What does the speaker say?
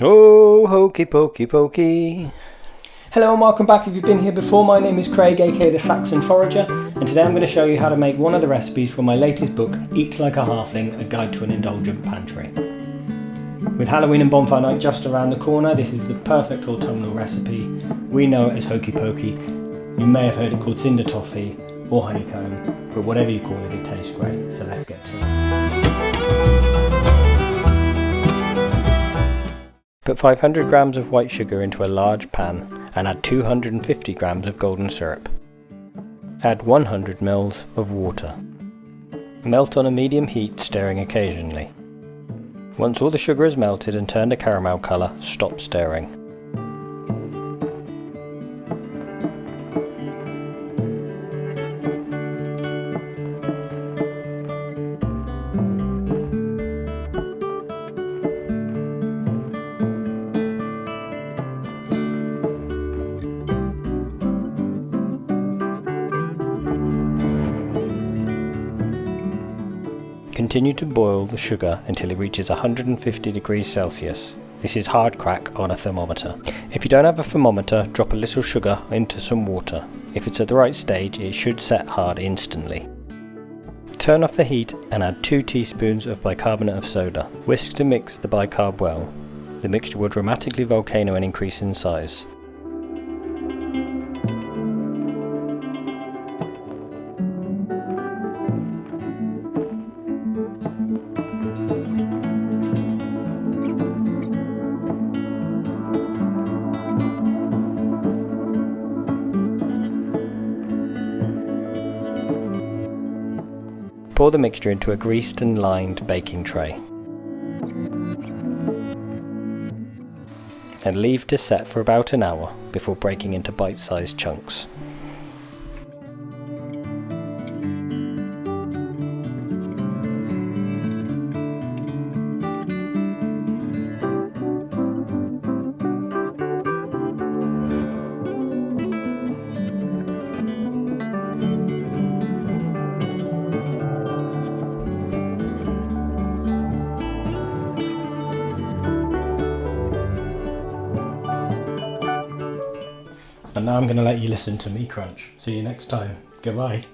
Oh, hokey pokey pokey. Hello and welcome back. If you've been here before, my name is Craig, aka the Saxon Forager, and today I'm going to show you how to make one of the recipes from my latest book, Eat Like a Halfling, A Guide to an Indulgent Pantry. With Halloween and Bonfire Night just around the corner, this is the perfect autumnal recipe. We know it as Hokey Pokey. You may have heard it called Cinder Toffee or Honeycomb, but whatever you call it, it tastes great, so let's get to it. Put 500 grams of white sugar into a large pan and add 250 grams of golden syrup. Add 100 ml of water. Melt on a medium heat, stirring occasionally. Once all the sugar is melted and turned a caramel colour, stop stirring. Continue to boil the sugar until it reaches 150 degrees Celsius. This is hard crack on a thermometer. If you don't have a thermometer, drop a little sugar into some water. If it's at the right stage, it should set hard instantly. Turn off the heat and add 2 teaspoons of bicarbonate of soda. Whisk to mix the bicarb well. The mixture will dramatically volcano and increase in size. Pour the mixture into a greased and lined baking tray and leave to set for about an hour before breaking into bite-sized chunks. And now I'm going to let you listen to me crunch. See you next time. Goodbye.